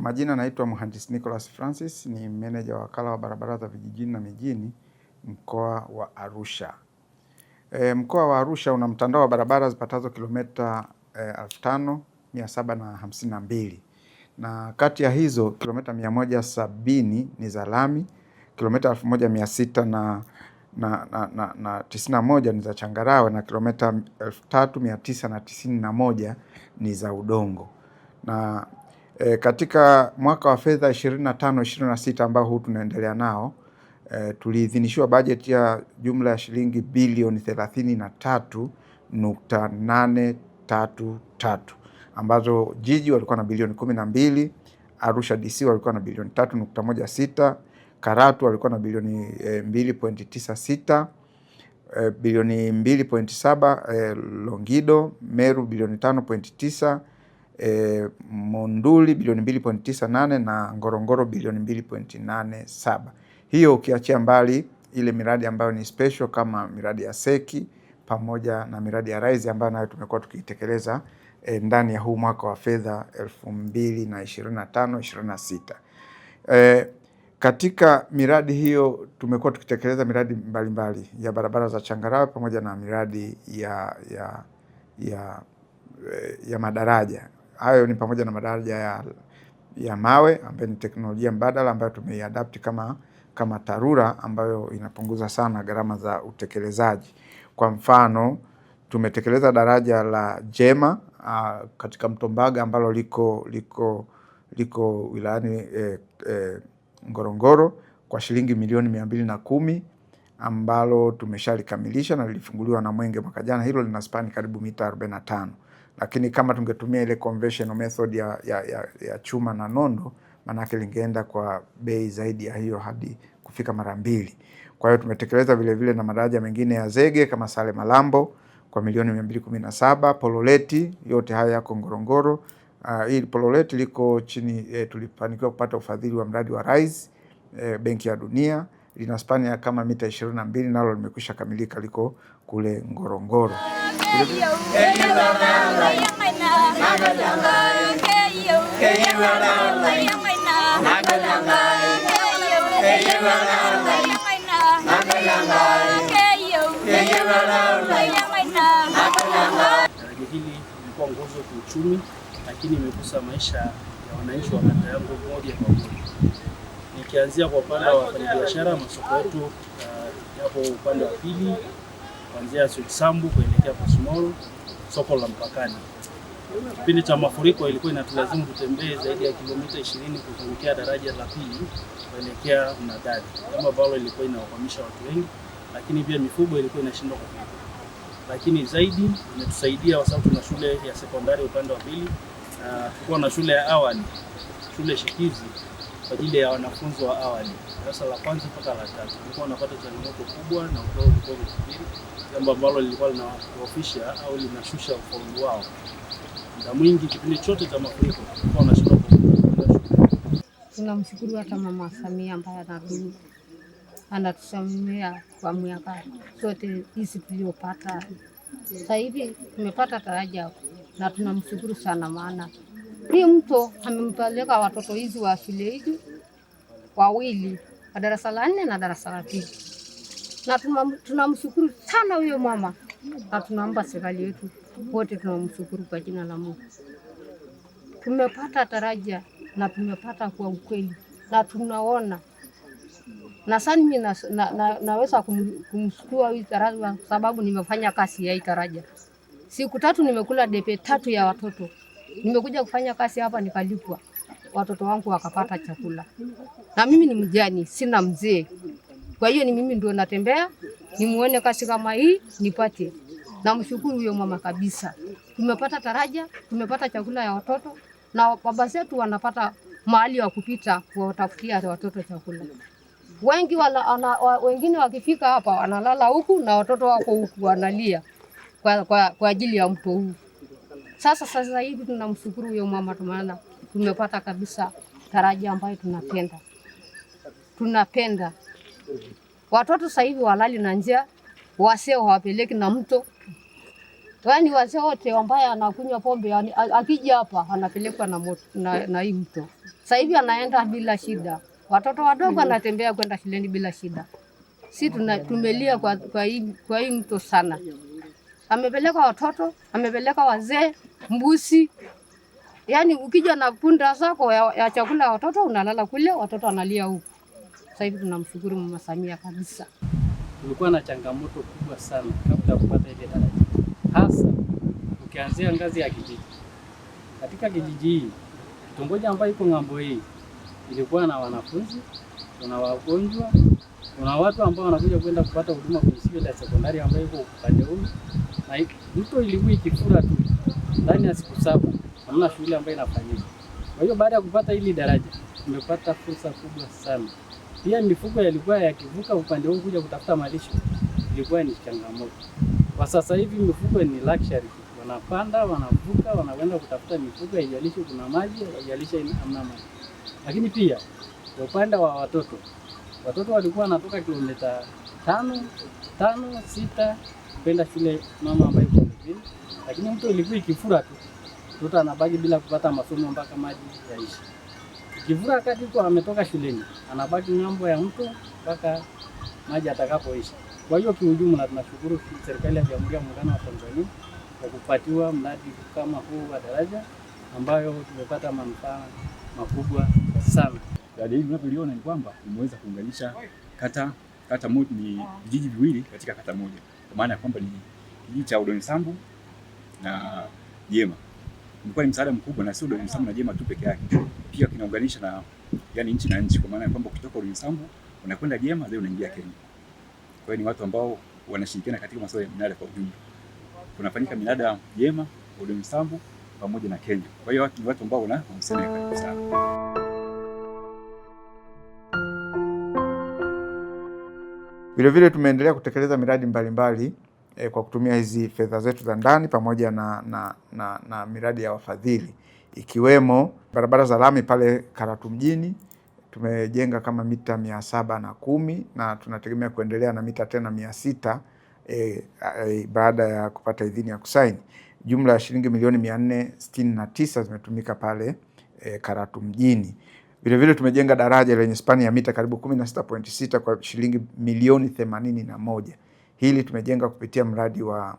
majina naitwa Mhandisi Nicholas Francis, ni meneja wa wakala wa barabara za vijijini na mijini mkoa wa Arusha. Mkoa wa Arusha una mtandao wa barabara zipatazo kilomita 5752 na kati ya hizo kilomita 170 ni za lami, kilomita 1691 ni za changarawe na kilomita 3991 ni za udongo. Na katika mwaka wa fedha 25-26 ambao huu tunaendelea nao, tuliidhinishiwa bajeti ya jumla ya shilingi bilioni 33.833 ambazo jiji walikuwa na bilioni 12, Arusha DC walikuwa na bilioni 3.16, Karatu walikuwa na bilioni 2.96, bilioni 2.7 Longido, Meru bilioni 5.9, Monduli bilioni 2.98 na Ngorongoro bilioni 2.87. Hiyo ukiachia mbali ile miradi ambayo ni special kama miradi ya Seki pamoja na miradi ya Rise ambayo nayo tumekuwa tukitekeleza ndani ya huu mwaka wa fedha 2025-26. Katika miradi hiyo tumekuwa tukitekeleza miradi mbalimbali ya barabara za changarawe pamoja na miradi ya madaraja. Hayo ni pamoja na madaraja ya mawe ambayo ni teknolojia mbadala ambayo tumeiadapt kama TARURA ambayo inapunguza sana gharama za utekelezaji. Kwa mfano, tumetekeleza daraja la Jema katika Mto Mbaga ambalo liko wilayani Ngorongoro kwa shilingi milioni 210 ambalo tumeshalikamilisha na lilifunguliwa na Mwenge mwaka jana. Hilo lina span karibu mita 45. Lakini kama tungetumia ile conventional method ya chuma na nondo, manake lingeenda kwa bei zaidi ya hiyo hadi kufika mara 2. Kwa hiyo tumetekeleza vile vile na madaraja mengine ya zege kama Sale Malambo kwa milioni 217, Pololeti, yote haya yako Ngorongoro. Hii Pololeti liko chini, tulifanikiwa kupata ufadhili wa mradi wa Rise, Benki ya Dunia, lina span ya kama mita 22, nalo limekwisha kamilika, liko kule Ngorongoro. Daraja hili lilikuwa nguzo ya kiuchumi, lakini imegusa maisha ya wananchi wa kata yangu moja kwa moja. Nikianzia kwa upande wa wafanyabiashara, masoko yetu yapo upande wa pili, kuanzia Sambu kuelekea Posmol, soko la mpakani. Kipindi cha mafuriko ilikuwa inatulazimu tutembee zaidi ya kilomita 20 kuzungukia daraja la pili kuelekea Mnadani, kama ambalo ilikuwa inawakwamisha watu wengi, lakini pia mifugo ilikuwa inashindwa kupita. Lakini zaidi imetusaidia kwa sababu tuna shule ya sekondari upande wa pili, tulikuwa na shule ya awali, shule shikizi kwa ajili ya wanafunzi wa awali, darasa la kwanza mpaka la 3. Tulikuwa tunapata changamoto kubwa na ubao ulikuwa ukisubiri, jambo ambalo lilikuwa linawaofisha au linashusha ufaulu wao. Muda mwingi kipindi chote cha mafuriko tulikuwa tunashindwa kuendelea shule. Tunamshukuru hata Mama Samia ambaye anatusamia kwa miaka sote hizi tuliyopata. Sasa hivi tumepata daraja na tunamshukuru sana, maana hii mto amempeleka watoto hizi wa shule hizi wawili wa darasa la 4 na darasa la 2. Na tunamshukuru sana huyo mama, na tunaomba serikali yetu wote tunamshukuru kwa jina la Mungu. Tumepata daraja na tumepata kwa ukweli na tunaona. Na sasa mimi naweza kumshukuru hii daraja sababu nimefanya kazi ya hii daraja. Siku 3 nimekula depe 3 ya watoto. Nimekuja kufanya kazi hapa nikalipwa. Watoto wangu wakapata chakula. Na mimi ni mjane, sina mzee. Kwa hiyo ni mimi ndio natembea, nimuone kazi kama hii nipate. Namshukuru huyo mama kabisa. Tumepata daraja, tumepata chakula ya watoto na baba zetu wanapata mahali wa kupita kuwatafutia watoto chakula. Wengi wengine wakifika hapa wanalala huku na watoto wako huku wanalia kwa ajili ya mto huu. Sasa hivi tunamshukuru huyo mama, maana tumepata kabisa daraja ambayo tunapenda. Watoto sasa hivi walali na njaa, wazee hawapeleki na mto. Yaani wazee wote ambaye anakunywa pombe akija hapa anapelekwa na hii mto. Sasa hivi anaenda bila shida. Watoto wadogo anatembea kwenda shuleni bila shida. Si tumelia kwa hii mto sana. Amepeleka watoto, amepeleka wazee, mbuzi. Yaani ukija na punda zako ya chakula watoto unalala kule, watoto wanalia huko. Sasa hivi tunamshukuru Mama Samia kabisa. Kulikuwa na changamoto kubwa sana kabla ya kupata ile daraja. Hasa ukianzia ngazi ya kijiji. Katika kijiji hii, kitongoji ambayo iko ng'ambo hii ilikuwa na wanafunzi, kuna wagonjwa, kuna watu ambao wanakuja kwenda kupata huduma kwenye shule ya sekondari ambayo iko upande huu. Na mto ilikuwa ikifura tu ndani ya siku 7, hamna shule ambayo inafanyika. Kwa hiyo baada ya kupata hili daraja, tumepata fursa kubwa sana. Pia mifugo yalikuwa yakivuka upande huu kuja kutafuta malisho, ilikuwa ni changamoto. Kwa sasa hivi mifugo ni luxury. Wanapanda, wanavuka, wanakwenda kutafuta mifugo, haijalishi kuna maji, haijalishi hamna maji. Lakini pia kwa upande wa watoto walikuwa wanatoka kilomita 5, 6 kwenda shule mama ambayo iko mbele. Lakini mto ilikuwa ikifura tu, mtoto anabaki bila kupata masomo mpaka maji yaishi. Ikifura wakati kwa ametoka shuleni, anabaki ng'ambo ya mto mpaka maji atakapoisha. Kwa hiyo kiujumla tunashukuru serikali ya Jamhuri ya Muungano wa Tanzania kwa kupatiwa mradi kama huu wa daraja ambayo tumepata manufaa makubwa sana. Daraja hili tunavyoiona ni kwamba imeweza kuunganisha kata moja, ni vijiji viwili katika kata moja. Kwa maana ya kwamba ni kijiji cha Udonisambu na Jema. Ilikuwa ni msaada mkubwa, na sio Udonisambu na Jema tu peke yake. Pia kinaunganisha na yani nchi na nchi, kwa maana ya kwamba kutoka Udonisambu unakwenda Jema leo unaingia Kenya. Kwa hiyo ni watu ambao wanashirikiana katika masuala ya minada kwa ujumla. Kunafanyika minada Jema, Udonisambu pamoja na Kenya. Kwa hiyo ni watu ambao wanahusiana karibu sana. Vilevile tumeendelea kutekeleza miradi mbalimbali kwa kutumia hizi fedha zetu za ndani pamoja na miradi ya wafadhili, ikiwemo barabara za lami pale Karatu mjini tumejenga kama mita 710 na tunategemea kuendelea na mita tena 600 baada ya kupata idhini ya kusaini. Jumla ya shilingi milioni 469 zimetumika pale Karatu mjini. Vilevile tumejenga daraja lenye spani ya mita karibu 16.6 kwa shilingi milioni 81. Hili tumejenga kupitia mradi wa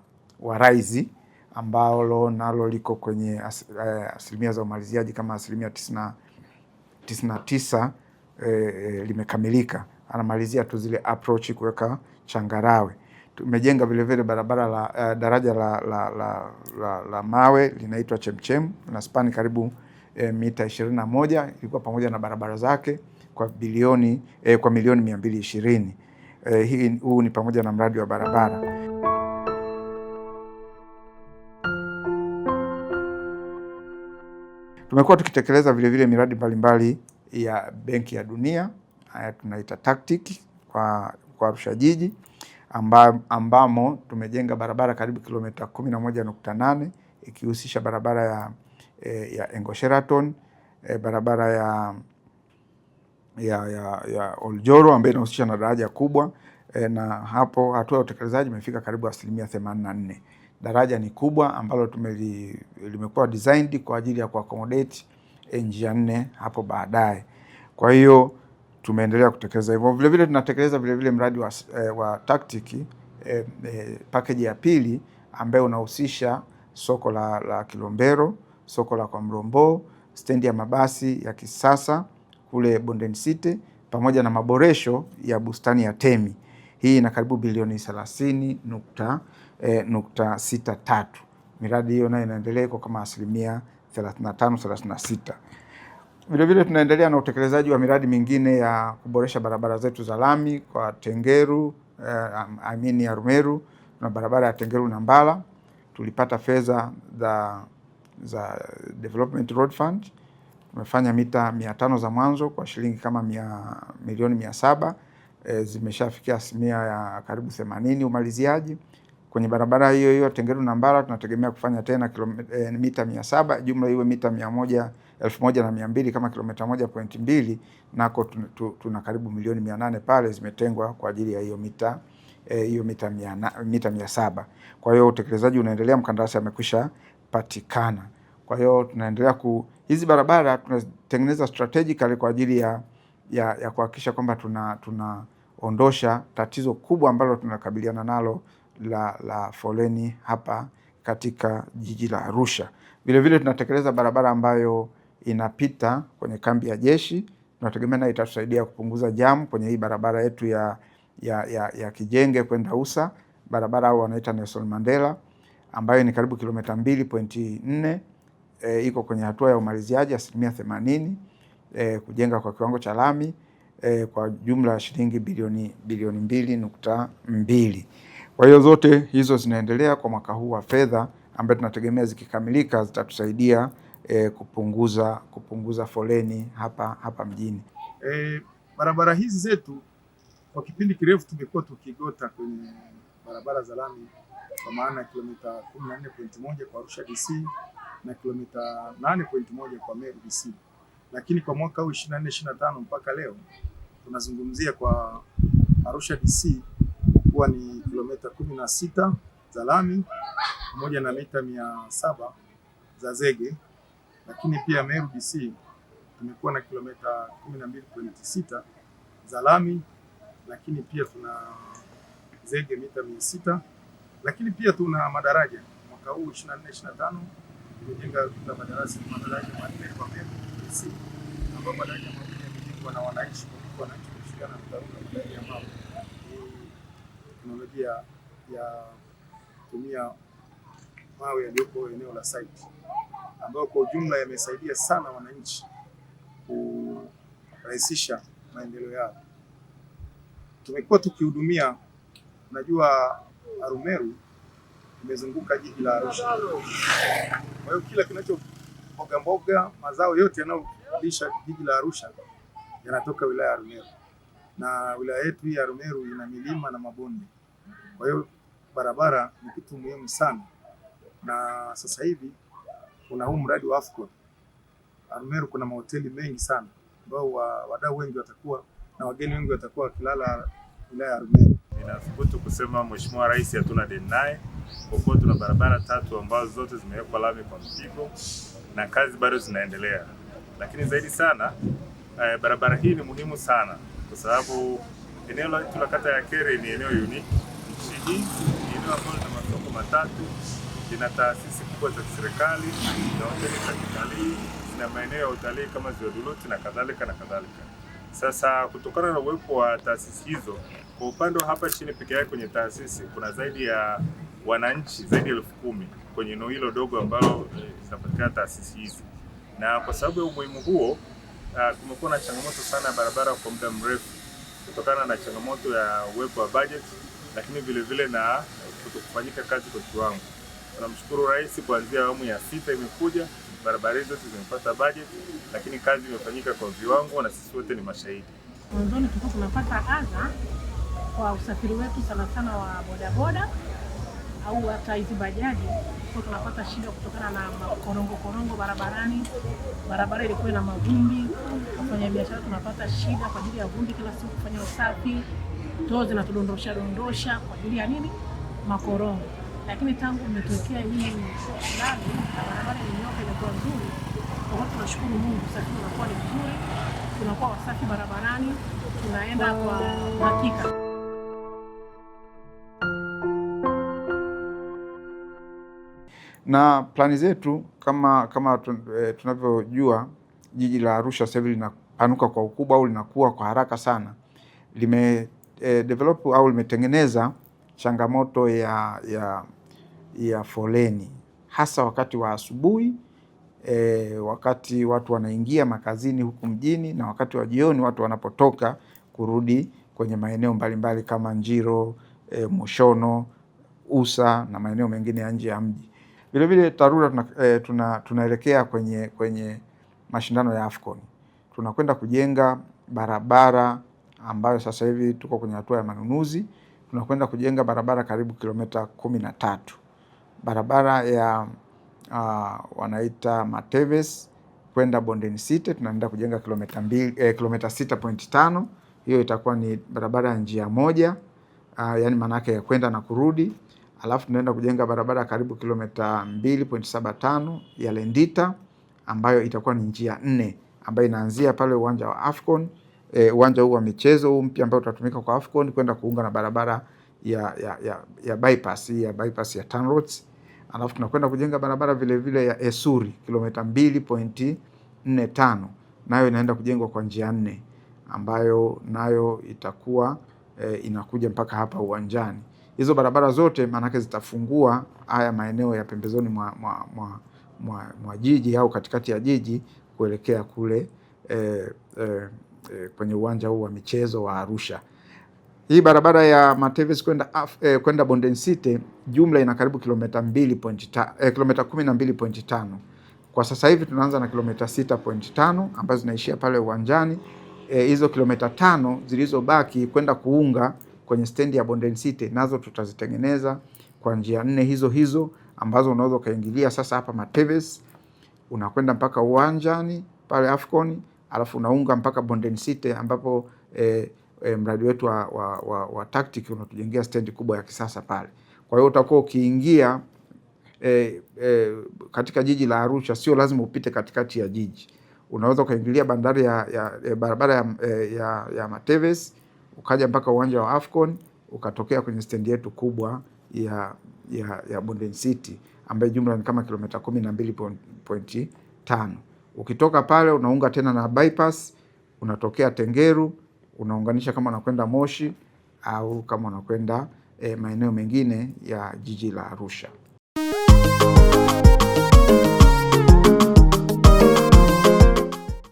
Rise ambao nalo liko kwenye asilimia za umaliziaji kama asilimia 99 limekamilika. Anamalizia tu zile approach kuweka changarawe. Tumejenga vilevile daraja la mawe linaitwa Chemchem na spani karibu mita 21, ilikuwa pamoja na barabara zake kwa milioni 220. Huu ni pamoja na mradi wa barabara. Tumekuwa tukitekeleza vilevile miradi mbalimbali ya Benki ya Dunia, tunaita TACTIC kwa Arusha jiji, ambamo tumejenga barabara karibu kilomita 11.8 ikihusisha barabara ya Engo Sheraton, barabara ya Oljoro ambayo inahusisha na daraja kubwa, na hapo hatua ya utekelezaji imefika karibu 84%. Daraja ni kubwa ambalo limekuwa designed kwa ajili ya kuaccommodate njia 4 hapo baadaye. Kwa hiyo tumeendelea kutekeleza hivyo. Vilevile tunatekeleza vilevile mradi wa TACTIC package ya pili ambayo unahusisha soko la Kilombero, soko la kwa Mrombo, stendi ya mabasi ya kisasa kule Bondeni City pamoja na maboresho ya bustani ya Temi. Hii ina karibu bilioni 30.63. Miradi hiyo nayo inaendelea kwa kama asilimia 35-36. Vilevile tunaendelea na utekelezaji wa miradi mingine ya kuboresha barabara zetu za lami kwa Tengeru, ya Rumeru na barabara ya Tengeru na Mbala. Tulipata fedha za Development Road Fund. Tumefanya mita 500 za mwanzo kwa shilingi kama milioni 700. Zimeshafikia asilimia ya karibu 80 umaliziaji. Kwenye barabara hiyo Tengeru na Mbala tunategemea kufanya tena mita 700, jumla iwe mita 1,200 kama kilomita 1.2, nako tuna karibu milioni 800 pale zimetengwa kwa ajili ya hiyo mita 700. Kwa hiyo utekelezaji unaendelea, mkandarasi amekwisha patikana. Kwa hiyo tunaendelea Hizi barabara tunatengeneza strategically kwa ajili ya kuhakikisha kwamba tunaondosha tatizo kubwa ambalo tunakabiliana nalo la foleni hapa katika jiji la Arusha. Vilevile tunatekeleza barabara ambayo inapita kwenye kambi ya jeshi. Tunategemea nayo itatusaidia kupunguza jamu kwenye hii barabara yetu ya Kijenge kwenda Usa, barabara au wanaita Nelson Mandela, ambayo ni karibu kilomita 2.4. Iko kwenye hatua ya umaliziaji 80%, kujenga kwa kiwango cha lami, kwa jumla ya shilingi bilioni 2.2. Kwa hiyo zote hizo zinaendelea kwa mwaka huu wa fedha, ambayo tunategemea zikikamilika zitatusaidia kupunguza foleni hapa mjini. Barabara hizi zetu kwa kipindi kirefu tumekuwa tukigota kwenye barabara za lami, kwa maana kilomita 14.1 kwa Arusha DC na kilomita 8.1 kwa Meru DC. Lakini kwa mwaka huu 24-25 mpaka leo tunazungumzia kwa Arusha DC kuwa ni kilomita 16 za lami pamoja na mita 700 za zege. Lakini pia Meru DC tumekuwa na kilomita 12.6 za lami, lakini pia tuna zege mita 600, lakini pia tuna madaraja. Mwaka huu 24-25 tumejenga madaraja manne kwa Meru DC, ambapo madaraja mawili yamejengwa na wananchi kushirikiana na TARURA ya mambo teknolojia ya kutumia mawe yaliyopo eneo la site, ambayo kwa ujumla yamesaidia sana wananchi kurahisisha maendeleo yao. Tumekuwa tukihudumia, najua Arumeru imezunguka jiji la Arusha. Kwa hiyo kila kinacho mboga mazao yote yanayolisha jiji la Arusha yanatoka wilaya ya Arumeru, na wilaya yetu hii ya Arumeru ina milima na mabonde. Kwa hiyo barabara ni kitu muhimu sana, na sasa hivi kuna huu mradi wa AFCON. Arumeru kuna mahoteli mengi sana ambao wadau wengi watakuwa na wageni wengi watakuwa wakilala wilaya ya Arumeru. Ninathubutu kusema Mheshimiwa Rais hatuna deni naye, kwa kuwa tuna barabara 3 ambazo zote zimewekwa lami kwa mpigo na kazi bado zinaendelea. Lakini zaidi sana barabara hii ni muhimu sana kwa sababu eneo letu la kata ya Kere ni eneo unique nchi hii. Ni eneo ambalo lina masoko matatu, lina taasisi kubwa za serikali, na hoteli za kitalii, na maeneo ya utalii kama Ziwa Duluti na kadhalika na kadhalika. Sasa kutokana na uwepo wa taasisi hizo, kwa upande wa hapa chini peke yake kwenye taasisi kuna zaidi ya wananchi zaidi ya 10,000 kwenye eneo hilo dogo ambalo zinapatikana taasisi hizi. Na kwa sababu ya umuhimu huo, kumekuwa na changamoto sana ya barabara kwa muda mrefu kutokana na changamoto ya uwepo wa budget, lakini vile vile na kutokufanyika kazi kwa kiwango. Tunamshukuru Rais, kuanzia awamu ya 6 imekuja, barabara hizo zimepata budget, lakini kazi imefanyika kwa viwango na sisi wote ni mashahidi. Mwanzoni tulikuwa tunapata adha kwa usafiri wetu sana sana wa bodaboda au hata hizi bajaji, kwa tunapata shida kutokana na korongo barabarani. Barabara ilikuwa na mavumbi, wafanya biashara tunapata shida kwa ajili ya vumbi kila siku kufanya usafi, tozo zinatudondosha kwa ajili ya nini? Makorongo. Lakini tangu umetokea hii lami na barabara yenyewe imekuwa nzuri, kwa hiyo tunashukuru Mungu, usafiri unakuwa ni mzuri, tunakuwa wasafi barabarani, tunaenda kwa hakika. Na plani zetu kama tunavyojua, jiji la Arusha sasa hivi linapanuka kwa ukubwa au linakuwa kwa haraka sana. Develop au limetengeneza changamoto ya foleni, hasa wakati wa asubuhi, wakati watu wanaingia makazini huku mjini, na wakati wa jioni watu wanapotoka kurudi kwenye maeneo mbalimbali kama Njiro, Mushono, Usa na maeneo mengine ya nje ya mji. Vile vile TARURA tunaelekea kwenye mashindano ya AFCON. Tunakwenda kujenga barabara ambayo sasa hivi tuko kwenye hatua ya manunuzi. Tunakwenda kujenga barabara karibu kilomita 13. Barabara ya wanaita Mateves kwenda Bondeni City tunaenda kujenga kilomita 6.5. Hiyo itakuwa ni barabara ya njia moja, yani maana yake ya kwenda na kurudi. Alafu tunaenda kujenga barabara karibu kilomita 2.75 ya Lendita ambayo itakuwa ni njia 4 ambayo inaanzia pale uwanja wa Afcon, uwanja huu wa michezo huu mpya ambao utatumika kwa Afcon kwenda kuunga na barabara ya bypass ya TANROADS. Alafu tunakwenda kujenga barabara vile vile ya Esuri kilomita 2.45, nayo inaenda kujengwa kwa njia 4 ambayo nayo itakuwa inakuja mpaka hapa uwanjani. Hizo barabara zote maanake zitafungua haya maeneo ya pembezoni mwa jiji au katikati ya jiji kuelekea kule kwenye uwanja huu wa michezo wa Arusha. Hii barabara ya Mateves kwenda Bondeni City jumla ina karibu kilomita 12.5. Kwa sasa hivi tunaanza na kilomita 6.5 ambazo zinaishia pale uwanjani. Hizo kilomita 5 zilizobaki kwenda kuunga kwenye stendi ya Bondeni City nazo tutazitengeneza kwa njia 4 hizo ambazo unaweza kaingilia sasa hapa Mateves, unakwenda mpaka uwanjani pale Afcon, alafu unaunga mpaka Bondeni City ambapo mradi wetu wa Tactic unatujengea stendi kubwa ya kisasa pale. Kwa hiyo utakuwa ukiingia katika jiji la Arusha, sio lazima upite katikati ya jiji. Unaweza ukaingilia bandari barabara ya Mateves, ukaja mpaka uwanja wa Afcon, ukatokea kwenye stendi yetu kubwa ya Bondeni City ambayo jumla ni kama kilomita 12.5. Ukitoka pale unaunga tena na bypass, unatokea Tengeru, unaunganisha kama unakwenda Moshi au kama unakwenda maeneo mengine ya jiji la Arusha.